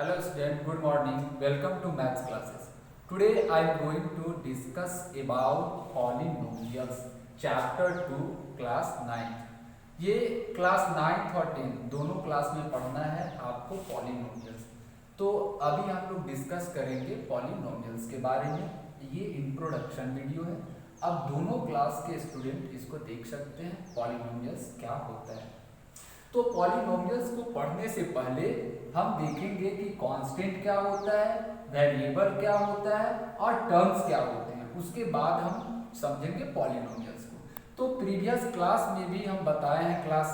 Hello student, good morning. Welcome to maths classes. Today I am going to discuss about polynomials chapter 2 class 9th. ये class 9th और 10th दोनों class में पढ़ना है आपको polynomials. तो अभी हम लोग डिस्कस करेंगे पॉलिनोमियल्स के बारे में। ये इंट्रोडक्शन वीडियो है। अब दोनों क्लास के स्टूडेंट इसको देख सकते हैं पॉलिनोमियल्स क्या होता है। तो पॉलिनोमियल्स को पढ़ने से पहले हम देखेंगे कि कांस्टेंट क्या होता है, वेरिएबल क्या होता है और टर्म्स क्या होते हैं। उसके बाद हम समझेंगे पॉलिनोमियल्स को। तो प्रीवियस क्लास में भी हम बताए हैं क्लास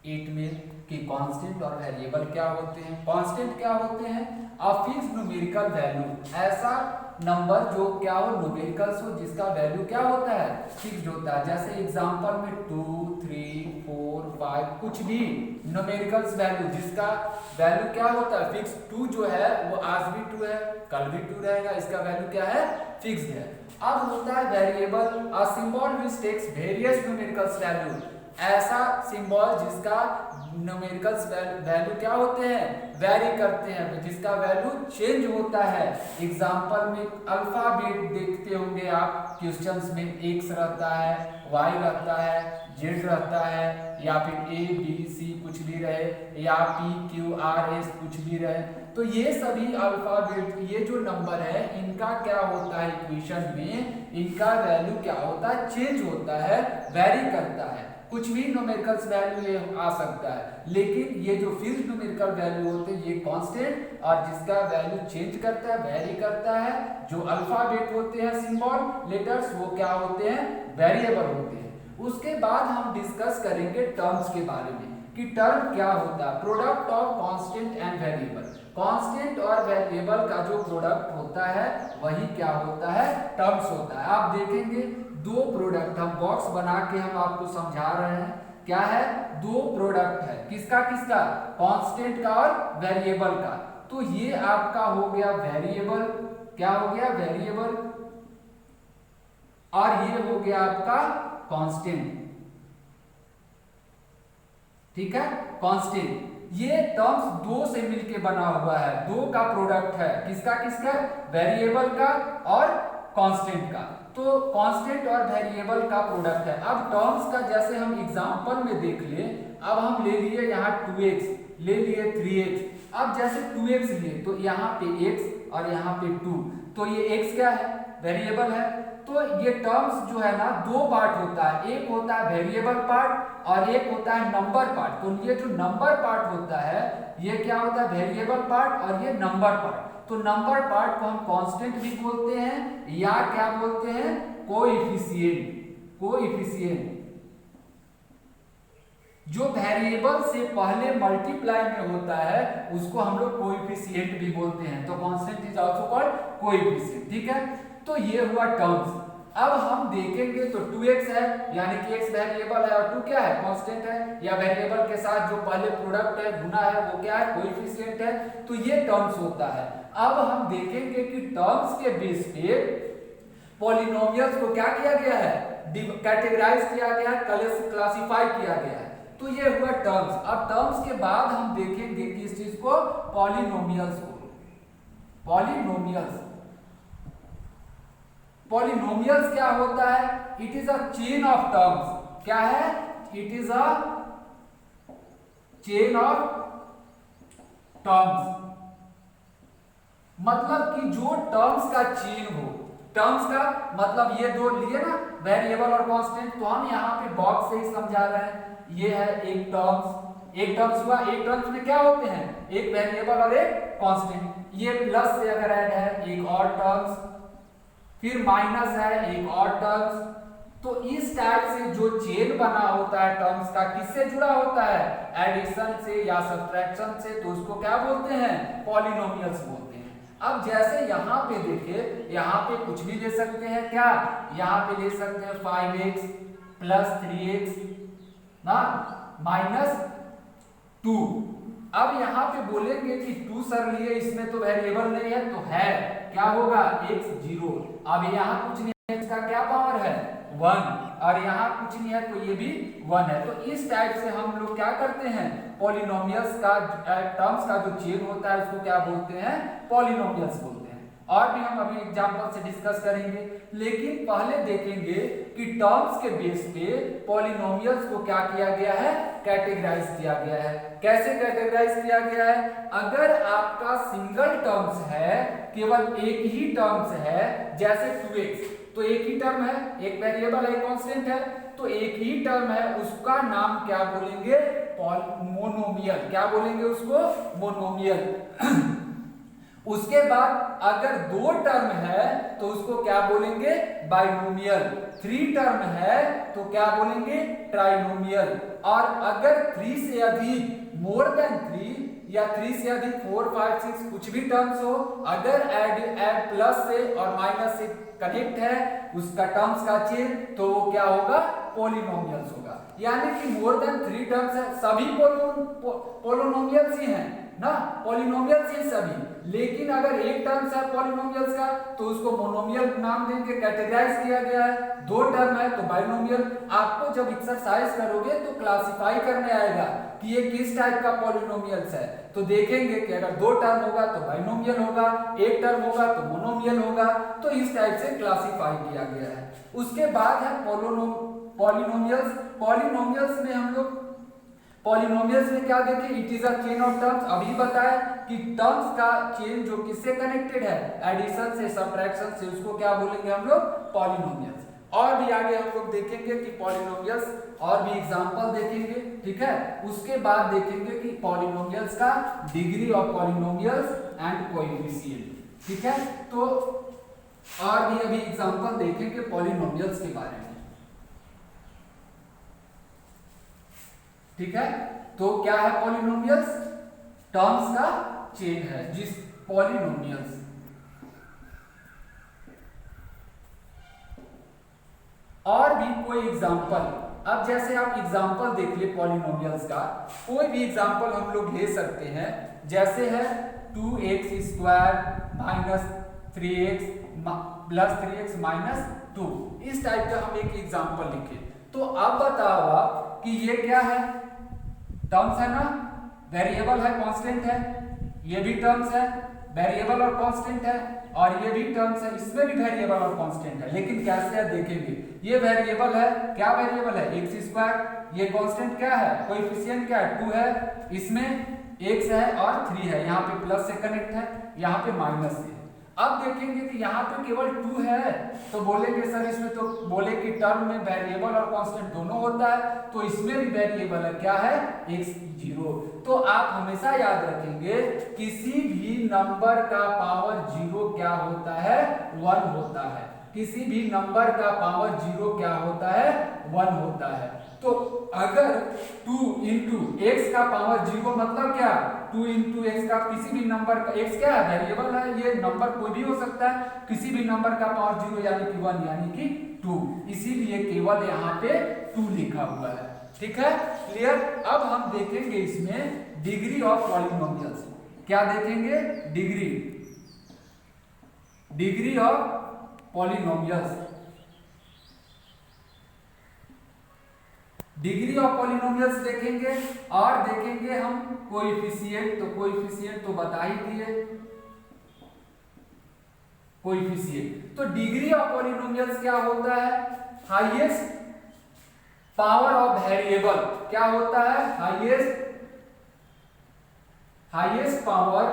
8 में कि कांस्टेंट और वेरिएबल क्या होते हैं। कांस्टेंट क्या होते हैं? अ फिक्स्ड न्यूमेरिकल वैल्यू, ऐसा नंबर जो क्या हो, न्यूमेरिकल्स हो, जिसका वैल्यू क्या होता है, फिक्स्ड होता है। जैसे एग्जांपल में 2, 3, 4, 5 कुछ भी न्यूमेरिकल्स वैल्यू जिसका वैल्यू क्या होता है, फिक्स। 2 जो है वो आज भी 2 है, कल भी 2 रहेगा, इसका वैल्यू क्या है, फिक्स्ड है। अब होता है variable, a symbol which takes various numericals value, ऐसा सिंबल जिसका न्यूमेरिकल्स वैल्यू क्या होते हैं, वेरी करते हैं, जिसका वैल्यू चेंज होता है। एग्जांपल में अल्फाबेट देखते होंगे आप क्वेश्चंस में, एक्स रहता है, वाई रहता है, जेड रहता है, या फिर ए बी सी कुछ भी रहे, या पी क्यू आर एस कुछ भी रहे। तो ये सभी अल्फाबेट, ये जो नंबर है, इनका क्या होता है, इक्वेशन में इनका वैल्यू क्या होता है, चेंज होता है, वेरी करता है। कुछ भी न्यूमेरिकल्स वैल्यू ये आ सकता है, लेकिन ये जो फिक्स्ड न्यूमेरिकल वैल्यू होते हैं ये कांस्टेंट, और जिसका वैल्यू चेंज करता है, वेरी करता है, जो अल्फाबेट होते हैं, सिंबल लेटर्स, वो क्या होते हैं, वेरिएबल होते हैं। उसके बाद हम डिस्कस करेंगे टर्म्स के बारे में कि टर्म क्या होता है। Product of constant and variable, constant और वेरिएबल का जो प्रोडक्ट होता है वही क्या होता है, टर्म्स होता है। आप देखेंगे दो प्रोडक्ट, हम बॉक्स बना के हम आपको समझा रहे हैं, क्या है, दो प्रोडक्ट है, किसका किसका, कांस्टेंट का और वेरिएबल का। तो ये आपका हो गया वेरिएबल, क्या हो गया, वेरिएबल, और ये हो गया आपका कांस्टेंट, ठीक है, कांस्टेंट। ये टर्म्स दो से मिलके बना हुआ है, दो का प्रोडक्ट है, किसका किसका, वेरिएबल का और कांस्टेंट का। तो कांस्टेंट और वेरिएबल का प्रोडक्ट है। अब टर्म्स का जैसे हम एग्जांपल में देख ले, अब हम ले लिए यहाँ 2x, ले लिए 3x। अब जैसे 2x लिए तो यहाँ पे x और यहाँ पे 2, तो ये x क्या है, वेरिएबल है। तो ये टर्म्स जो है ना, दो पार्ट होता है, एक होता है वेरिएबल पार्ट और एक होता है नंबर पार्ट। तो ये जो नंबर पार्ट होता है ये क्या होता है, वेरिएबल पार्ट, और ये नंबर पार्ट। तो नंबर पार्ट को हम कांस्टेंट भी बोलते हैं, या क्या बोलते हैं, कोएफिशिएंट। कोएफिशिएंट जो वेरिएबल से पहले मल्टीप्लाई में होता है उसको हम लोग कोएफिशिएंट भी बोलते हैं। तो constant is also called coefficient, ठीक है। तो ये हुआ टर्म्स। अब हम देखेंगे तो 2x है, यानी कि x वेरिएबल है और 2 क्या है, कांस्टेंट है, या वेरिएबल के साथ जो पहले प्रोडक्ट है, गुना है, वो क्या है, कोएफिशिएंट है। तो ये टर्म्स होता है। अब हम देखेंगे कि टर्म्स के बेस पे पॉलिनोमियल्स को क्या किया गया है, कैटेगराइज किया गया है, क्लासिफाई किया गया है। तो ये हुआ टर्म्स। अब टर्म्स के बाद हम देखेंगे किस चीज को, पॉलिनोमियल्स को। पॉलिनोमियल्स, पॉलिनोमियल्स क्या होता है, it is a chain of terms. क्या है, it is a chain of terms, मतलब कि जो टर्म्स का चेन हो। टर्म्स का मतलब ये दो लिए ना, वेरिएबल और कांस्टेंट, तो हम यहाँ पे बॉक्स से ही समझा रहे हैं। ये है एक टर्म्स, एक टर्म्स हुआ, एक टर्म्स में क्या होते हैं, एक वेरिएबल और एक कांस्टेंट। ये प्लस से अगर ऐड है एक और टर्म्स, फिर माइनस है एक और टर्म्स। तो इस टाइप से जो चेन बना होता है टर्म्स का, किससे जुड़ा होता है, एडिशन से या सब्ट्रैक्शन से, तो उसको क्या बोलते हैं, पॉलिनोमियल्स बोलते हैं। अब जैसे यहाँ पे देखिए, यहाँ पे कुछ भी ले सकते हैं, क्या, यहाँ पे ले सकते हैं 5x प्लस 3x ना माइनस 2। अब यहाँ पे बोलेंगे कि 2 सर लिए, इसमें तो वेरिएबल नहीं है, तो है, क्या होगा, x 0। अब यहाँ कुछ नहीं है, इसका क्या पावर है, 1, और यहाँ कुछ नहीं है तो ये भी 1 है। तो इस टाइप से हम लोग क्या करते हैं, पॉलिनोमियल्स का टर्म्स का जो चेन होता है उसको क्या बोलते हैं, पॉलिनोमियल्स बोलते हैं। और भी हम अभी एग्जांपल से डिस्कस करेंगे, लेकिन पहले देखेंगे कि टर्म्स के बेस पे पॉलिनोमियल्स को क्या किया गया है, कैटेगराइज किया गया है। कैसे कैटेगराइज किया गया है, अगर आपका सिंगल टर्म्स है, केवल एक ही टर्म्स है, जैसे 2x, तो एक ही टर्म है, एक वेरिएबल है, कांस्टेंट है, तो एक ही टर्म है, उसका नाम क्या बोलेंगे, मोनोमियल। क्या बोलेंगे उसको, मोनोमियल। उसके बाद अगर दो टर्म है तो उसको क्या बोलेंगे, बाइनोमियल। 3 टर्म है तो क्या बोलेंगे, ट्राइनोमियल। और अगर 3 से अधिक, मोर देन 3 या 3 से अधिक 4, 5, 6 कुछ भी टर्म्स हो, अगर ऐड प्लस से और माइनस से कनेक्ट है उसका टर्म्स का चेन, तो वो क्या होगा, पॉलिनोमियल्स होगा। यानी कि मोर देन 3 टर्म्स है, सभी पॉलिनोमियल्स ही हैं ना, पॉलिनोमियल्स ही सभी। लेकिन अगर एक टर्म्स है पॉलिनोमियल्स का तो उसको मोनोमियल नाम देंगे, कैटेगराइज किया गया है। 2 टर्म है तो बाइनोमियल। आपको जब एक्सरसाइज करोगे तो क्लासिफाई करने आएगा कि ये किस टाइप का पॉलिनोमियल्स है, तो देखेंगे कि अगर 2 टर्म होगा तो बाइनोमियल होगा, एक टर्म होगा तो मोनोमियल होगा। तो इस टाइप से क्लासिफाई किया गया है। उसके बाद है पॉलिनोमियल्स। पॉलिनोमियल्स में हम लोग पॉलिनोमियल्स में क्या देखें, it is a chain of terms. अभी बताया कि टर्म्स का चेन जो किससे कनेक्टेड है, एडिशन से, सब्ट्रैक्शन से, उसको क्या बोलेंगे हम लोग, पॉलिनोमियल्स। और भी आगे हम लोग देखेंगे कि पॉलिनोमियल्स और भी एग्जांपल देखेंगे, ठीक है। उसके बाद देखेंगे कि पॉलिनोमियल्स का degree of polynomials and coefficient, ठीक है। तो और भी अभी एग्जांपल देखेंगे पॉलिनोमियल्स के बारे में, ठीक है। तो क्या है पॉलिनोमियल्स, टर्म्स का चेन है जिस पॉलिनोमियल्स। और भी कोई एग्जांपल, अब जैसे आप एग्जांपल देख ले पॉलिनोमियल्स का, कोई भी एग्जांपल हम लोग ले सकते हैं। जैसे है 2x² minus 3x plus 3x minus 2, इस टाइप का हम एक एग्जांपल लिखे। तो अब बताओ आप कि ये क्या है, टर्म्स है ना, वेरिएबल है, कांस्टेंट है, ये भी टर्म्स है, वेरिएबल और कांस्टेंट है, और ये भी टर्म्स है, इसमें भी वेरिएबल और कांस्टेंट है। लेकिन कैसे देखेंगे, ये वेरिएबल है, क्या वेरिएबल है, x², ये कांस्टेंट क्या है, कोएफिशिएंट क्या है, 2 है, इसमें x है और 3 है, यहाँ पे प्लस से कनेक्ट है, यहाँ पे माइनस से। अब देखेंगे कि यहाँ पे केवल 2 है, तो बोलेंगे सर इसमें तो बोले कि टर्म में वेरिएबल और कांस्टेंट दोनों होता है, तो इसमें भी वेरिएबल है, क्या है, x0। तो आप हमेशा याद रखेंगे किसी भी नंबर का पावर 0 क्या होता है, 1 होता है। किसी भी नंबर का पावर 0 क्या होता है, 1 होता है। तो अगर 2 इंटू एक्स का पावर 0 मतलब क्या, 2 इंटू एक्स का किसी भी नंबर का, एक्स क्या है, वेरिएबल है, ये नंबर कोई भी हो सकता है, किसी भी नंबर का पावर 0 यानी कि 1 यानी कि 2, इसीलिए केवल यहाँ पे 2 लिखा हुआ है, ठीक है, क्लियर। अब हम देखेंगे इसमें डिग्री ऑफ पॉलिनोमियल्स। क्या देखेंगे, degree of polynomials. Degree of polynomials देखेंगे और देखेंगे हम कोएफिशिएंट। तो कोएफिशिएंट तो बता ही दिए, कोएफिशिएंट। तो डिग्री ऑफ पॉलिनोमियल्स क्या होता है, हाईएस्ट पावर ऑफ वेरिएबल। क्या होता है, highest power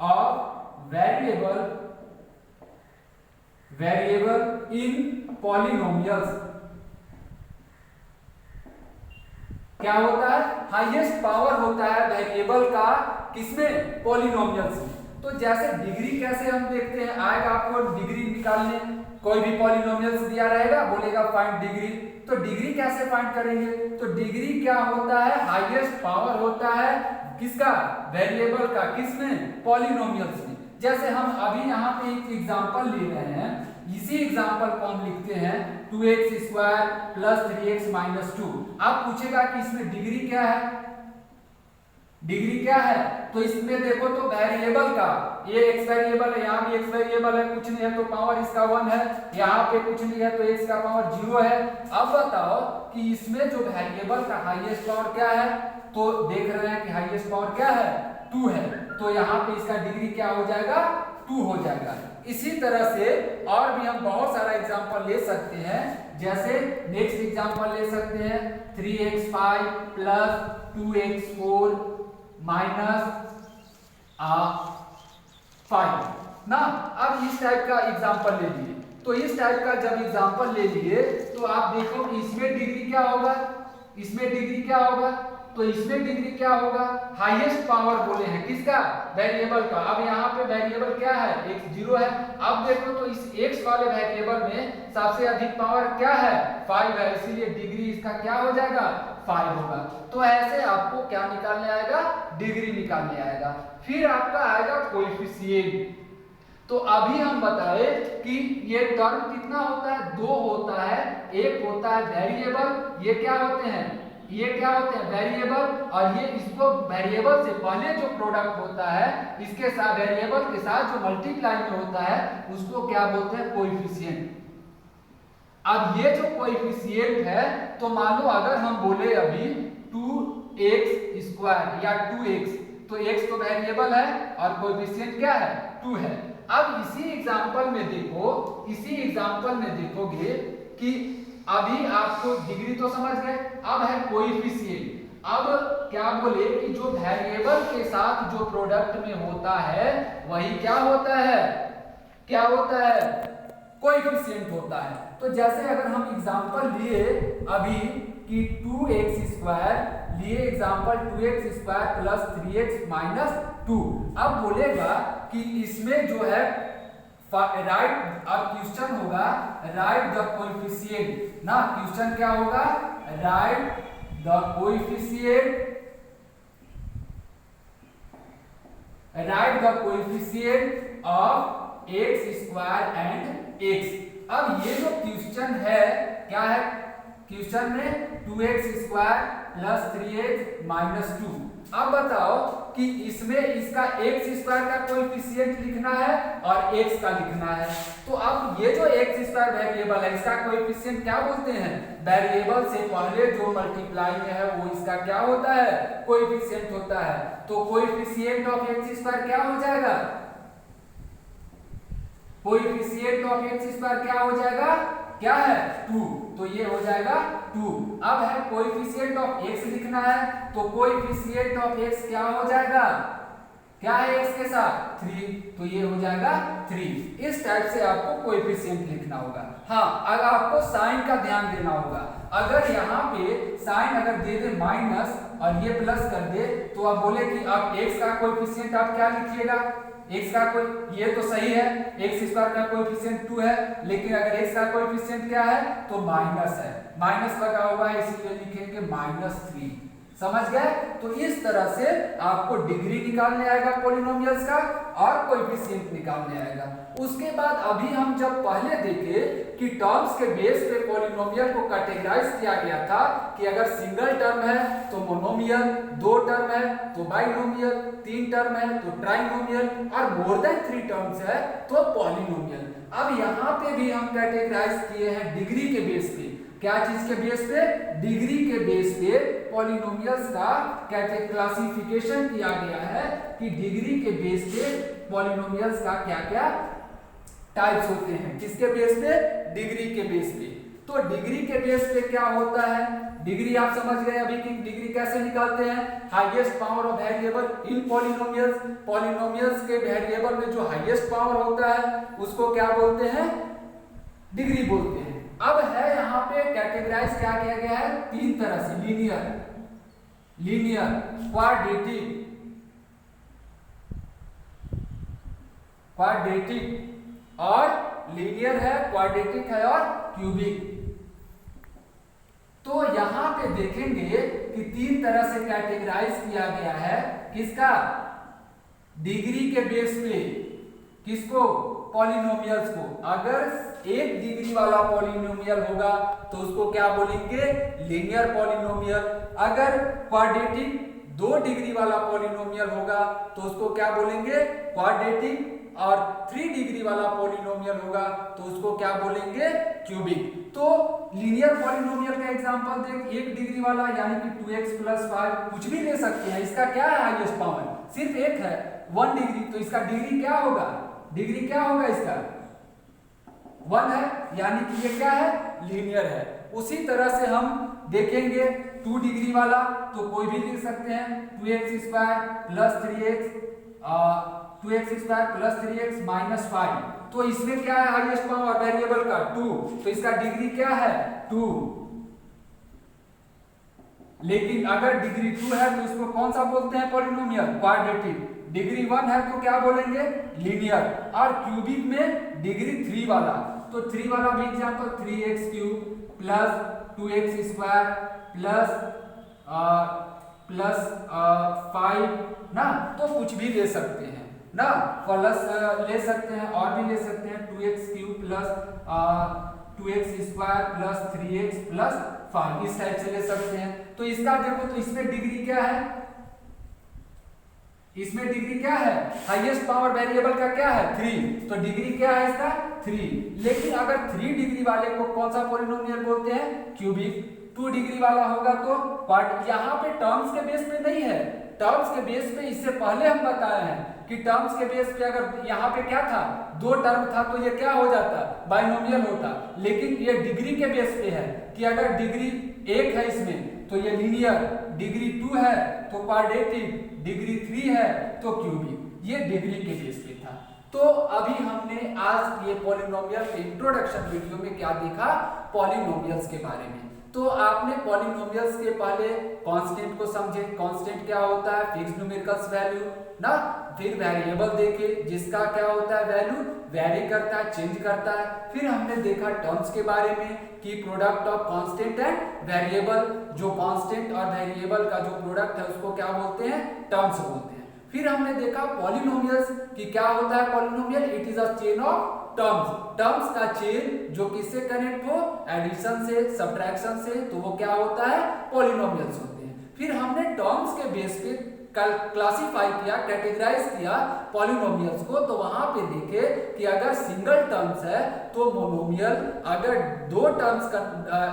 of variable in polynomials. क्या होता है, हाईएस्ट पावर होता है वेरिएबल का, किसमें, पॉलिनोमियल्स में। तो जैसे डिग्री कैसे हम देखते हैं, आएगा आपको डिग्री निकालने, कोई भी पॉलिनोमियल्स दिया रहेगा, बोलेगा फाइंड डिग्री, तो डिग्री कैसे फाइंड करेंगे। तो डिग्री क्या होता है, हाईएस्ट पावर होता है किसका, वेरिएबल का, किसमें, पॉलिनोमियल्स में। जैसे हम अभी यहाँ पे एक एग्जांपल ले रहे हैं, इसी एग्जांपल को हम लिखते हैं 2x² प्लस 3x माइनस 2। अब पूछेगा कि इसमें डिग्री क्या है, डिग्री क्या है, तो इसमें देखो तो वेरिएबल का, ये x वेरिएबल है, यहाँ भी x वेरिएबल है, कुछ नहीं है तो पावर इसका 1 है, यहाँ पे कुछ नहीं है तो x का पावर 0 है। अब बताओ कि इसमें जो वेरिएबल का हाईएस्ट पावर क्या है, तो देख रहे हैं कि हाईएस्ट पावर क्या है, 2 है, तो यहाँ पे इसका डिग्री क्या हो जाएगा, 2 हो जाएगा। इसी तरह से और भी हम बहुत सारा एग्जांपल ले सकते हैं, जैसे नेक्स्ट एग्जांपल ले सकते हैं 3x5 प्लस 2x4 माइनस 5 ना। अब इस टाइप का एग्जांपल ले लिए, तो इस टाइप का जब एग्जांपल ले लिए तो आप देखो कि इसमें डिग्री क्या होगा, इसमें डिग्री क्या होगा, तो इसमें डिग्री क्या होगा, हाईएस्ट पावर बोले हैं किसका, वेरिएबल का। अब यहाँ पे वेरिएबल क्या है, x 0 है। अब देखो तो इस x वाले वेरिएबल में सबसे अधिक पावर क्या है, 5 है, इसीलिए डिग्री इसका क्या हो जाएगा, 5 होगा। तो ऐसे आपको क्या निकालने आएगा, डिग्री निकालने आएगा। फिर आपका आएगा कोएफिशिएंट। तो अभी हम बताए कि ये टर्म कितना होता है, 2 होता है, एक होता है वेरिएबल, ये क्या होते हैं, ये क्या होते हैं वेरिएबल, और ये इसको वेरिएबल से पहले जो प्रोडक्ट होता है इसके साथ वेरिएबल के साथ जो मल्टीप्लाई में होता है उसको क्या बोलते हैं, कोएफिशिएंट। अब ये जो कोएफिशिएंट है, तो मान लो अगर हम बोले अभी 2x² या 2x, तो x तो वेरिएबल है और कोएफिशिएंट क्या है, 2 है। अब इसी एग्जांपल में देखो, इसी एग्जांपल में देखोगे कि अभी आपको डिग्री तो समझ गए, अब है कोएफिशिएंट। अब क्या बोले कि जो वेरिएबल के साथ जो प्रोडक्ट में होता है वही क्या होता है, क्या होता है, कोएफिशिएंट होता है। तो जैसे अगर हम एग्जांपल लिए अभी कि 2x² लिए example 2x² plus 3x minus 2। अब बोलेगा कि इसमें जो है राइट, अब क्वेश्चन होगा राइट द कोएफिशिएंट ना, क्वेश्चन क्या होगा, right the coefficient, right the coefficient of x² and x। अब ये जो क्वेश्चन है क्या है, क्वेश्चन में 2x² प्लस 3x माइनस 2। अब बताओ कि इसमें इसका x² का कोएफिशिएंट लिखना है और x का लिखना है। तो अब ये जो x² वेरिएबल है इसका कोएफिशिएंट क्या बोलते हैं, वेरिएबल से पहले जो मल्टीप्लाई में है वो इसका क्या होता है, कोएफिशिएंट होता है। तो कोएफिशिएंट ऑफ x² क्या हो जाएगा, कोएफिशिएंट ऑफ x² क्या हो जाएगा, क्या है, 2, तो ये हो जाएगा 2। अब है कोएफिशिएंट ऑफ x लिखना है, तो कोएफिशिएंट ऑफ x क्या हो जाएगा, क्या है x के साथ 3, तो ये हो जाएगा 3। इस टाइप से आपको कोएफिशिएंट लिखना होगा। हाँ, अगर आपको साइन का ध्यान देना होगा, अगर यहाँ पे साइन अगर दे दे माइनस और ये प्लस कर दे, तो आप बोले कि आप x का कोएफिशिएंट आप क्या लिखिएगा, x का कोई, ये तो सही है, x² का कोएफिशिएंट 2 है, लेकिन अगर x का कोएफिशिएंट क्या है, तो माइनस है, माइनस लगा हुआ है इसलिए लिखेंगे -3। समझ गए। तो इस तरह से आपको डिग्री निकालने आएगा पॉलिनोमियल्स का और कोएफिशिएंट निकालने आएगा। उसके बाद अभी हम जब पहले देखे कि टर्म्स के बेस पे पॉलिनोमियल को कैटेगराइज किया गया था कि अगर सिंगल टर्म है तो मोनोमियल, 2 टर्म है तो बाइनोमियल, 3 टर्म है तो ट्राइनोमियल और मोर देन 3 टर्म्स है तो पॉलिनोमियल। अब यहाँ पे भी हम कैटेगराइज किए हैं डिग्री के बेस पे। क्या चीज के बेस पे, डिग्री के बेस पे पॉलिनोमियल्स का क्लासिफिकेशन किया गया है कि डिग्री के बेस पे पॉलिनोमियल्स का क्या क्या टाइप्स होते हैं। किसके बेस पे, डिग्री के बेस पे। तो डिग्री के बेस पे क्या होता है, डिग्री आप समझ गए अभी कि डिग्री कैसे निकालते हैं, highest power of variable in polynomials. Polynomials के वेरिएबल में जो हाईएस्ट पावर होता है उसको क्या बोलते हैं, डिग्री बोलते हैं। अब है यहाँ पे कैटेगराइज क्या किया गया है 3 तरह से, लीनियर, क्वाड्रेटिक और लीनियर है, क्वाड्रेटिक है और क्यूबिक। तो यहाँ पे देखेंगे कि 3 तरह से कैटेगराइज किया गया है, किसका, डिग्री के बेस पे, किसको, पॉलिनोमियल्स को। अगर 1 डिग्री वाला पॉलिनोमियल होगा तो उसको क्या बोलेंगे, लीनियर पॉलिनोमियल। अगर क्वाड्रेटिक 2 डिग्री वाला पॉलिनोमियल होगा तो उसको क्या बोलेंगे, क्वाड्रेटिक, और 3 डिग्री वाला पॉलिनोमियल होगा तो उसको क्या बोलेंगे, क्यूबिक। तो लीनियर पॉलिनोमियल का एग्जांपल देख, 1 डिग्री वाला यानी कि 2x + 5 कुछ भी ले सकते हैं। इसका क्या है हाईएस्ट पावर, सिर्फ एक है 1 डिग्री, तो इसका डिग्री क्या होगा, डिग्री क्या होगा इसका 1 है, यानी कि ये क्या है, लीनियर है। उसी तरह से हम देखेंगे 2 डिग्री वाला तो कोई भी लिख सकते हैं 2x² + 3x 2x² + 3x - 5। तो इसमें क्या है हाईएस्ट पावर वेरिएबल का 2, तो इसका डिग्री क्या है 2। लेकिन अगर डिग्री 2 है तो इसको कौन सा बोलते हैं पॉलिनोमियल, क्वाड्रेटिक। डिग्री 1 है तो क्या बोलेंगे, लीनियर। और क्यूबिक में डिग्री 3 वाला, तो 3 वाला भी एग्जांपल 3x³ + 2x² प्लस 5 ना, तो कुछ भी ले सकते हैं ना, प्लस ले सकते हैं और भी ले सकते हैं 2x³ + 2x² + 3x + 5, इस टाइप से ले सकते हैं। तो इसका देखो, तो इसमें डिग्री क्या है, इसमें डिग्री क्या है, हाईएस्ट पावर वेरिएबल का क्या है 3, तो डिग्री क्या है इसका 3। लेकिन अगर 3 डिग्री वाले को कौन सा पॉलिनोमियल बोलते हैं, क्यूबिक। 2 डिग्री वाला होगा तो पार्ट, यहाँ पे टर्म्स के बेस पे नहीं है, टर्म्स के बेस पे इससे पहले हम बताए हैं कि टर्म्स के बेस पे अगर यहाँ पे क्या था 2 टर्म था तो ये क्या हो जाता, बाइनोमियल होता। लेकिन ये डिग्री के बेस पे है कि अगर डिग्री 1 है इसमें तो ये लीनियर, डिग्री 2 है तो क्वाड्रेटिक, डिग्री 3 है तो क्यूबिक। ये डिग्री के बेस पे था। तो अभी हमने आज ये पॉलिनोमियल के इंट्रोडक्शन वीडियो में क्या देखा, पॉलिनोमियल्स के बारे में। तो आपने पॉलिनोमियल्स के पहले कांस्टेंट को समझे, कांस्टेंट क्या होता है, फिक्स्ड न्यूमेरिकल्स वैल्यू ना। फिर वेरिएबल देखे जिसका क्या होता है, वैल्यू वेरी करता है, चेंज करता है। फिर हमने देखा टर्म्स के बारे में कि product of constant and variable, जो कांस्टेंट और वेरिएबल का जो प्रोडक्ट है उसको क्या बोलते हैं, टर्म्स बोलते हैं। फिर हमने देखा पॉलिनोमियल्स कि क्या होता है polynomial, it is a chain of terms, terms का चेन जो किससे कनेक्ट हो, एडिशन से, सब्ट्रैक्शन से, तो वो क्या होता है, पॉलिनोमियल्स होते हैं। फिर हमने टर्म्स के बेस पे क्लासिफाई किया, कैटेगराइज किया पॉलिनोमियल्स को, तो वहां पे देखे कि अगर सिंगल टर्म्स है तो मोनोमियल, अगर 2 टर्म्स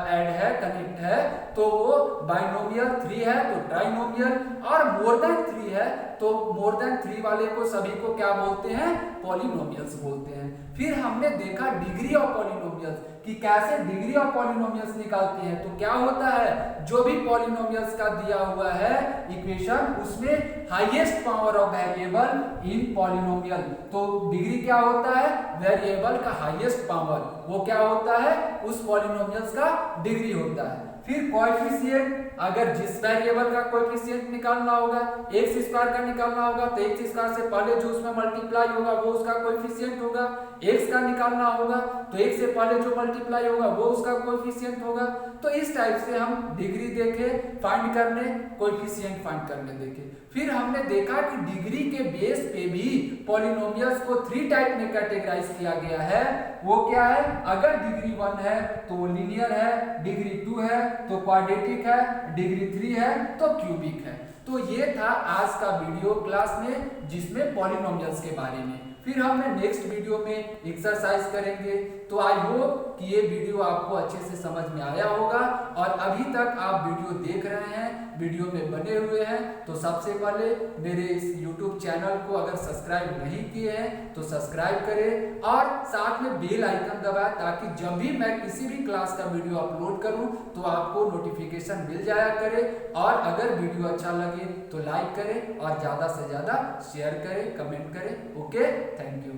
ऐड है, कनेक्ट है तो वो बाइनोमियल, 3 है तो ट्राइनोमियल, और मोर देन 3 है तो मोर देन 3 वाले को सभी को क्या बोलते हैं, पॉलिनोमियल्स बोलते हैं। फिर हमने देखा डिग्री ऑफ पॉलिनोमियल्स कि कैसे डिग्री ऑफ पॉलिनोमियल्स निकालते हैं। तो क्या होता है, जो भी पॉलिनोमियल्स का दिया हुआ है इक्वेशन, उसमें highest power of variable in polynomial, तो डिग्री क्या होता है, वेरिएबल का हाईएस्ट पावर, वो क्या होता है, उस पॉलिनोमियल्स का डिग्री होता है। फिर कोएफिशिएंट, अगर जिस वेरिएबल का कोएफिशिएंट निकालना होगा, x² का निकालना होगा तो x² से पहले जो उसमें मल्टीप्लाई होगा वो उसका कोएफिशिएंट होगा। x का निकालना होगा तो x से पहले जो मल्टीप्लाई होगा वो उसका कोएफिशिएंट होगा। तो इस टाइप से हम डिग्री देखे फाइंड करने, कोएफिशिएंट फाइंड करने देखे। फिर हमने देखा कि डिग्री के बेस पे भी पॉलिनोमियल्स को 3 टाइप में कैटेगराइज किया गया है। वो क्या है, अगर डिग्री 1 है तो लीनियर है, डिग्री 2 है तो क्वाड्रेटिक है, डिग्री 3 है तो क्यूबिक है। तो ये था आज का वीडियो क्लास में जिसमें पॉलिनोमियल्स के बारे में। फिर हमने नेक्स्ट वीडियो में एक्सरसाइज करेंगे। तो आई होप कि ये वीडियो आपको अच्छे से समझ में आया होगा, और अभी तक आप वीडियो देख रहे हैं, वीडियो में बने हुए हैं, तो सबसे पहले मेरे इस YouTube चैनल को अगर सब्सक्राइब नहीं किए हैं तो सब्सक्राइब करें और साथ में बेल आइकन दबाएं, ताकि जब भी मैं किसी भी क्लास का वीडियो अपलोड करूं तो आपको नोटिफिकेशन मिल जाया करे। और अगर वीडियो अच्छा लगे तो लाइक करें और ज़्यादा से ज़्यादा शेयर करें, कमेंट करें। Okay, thank you.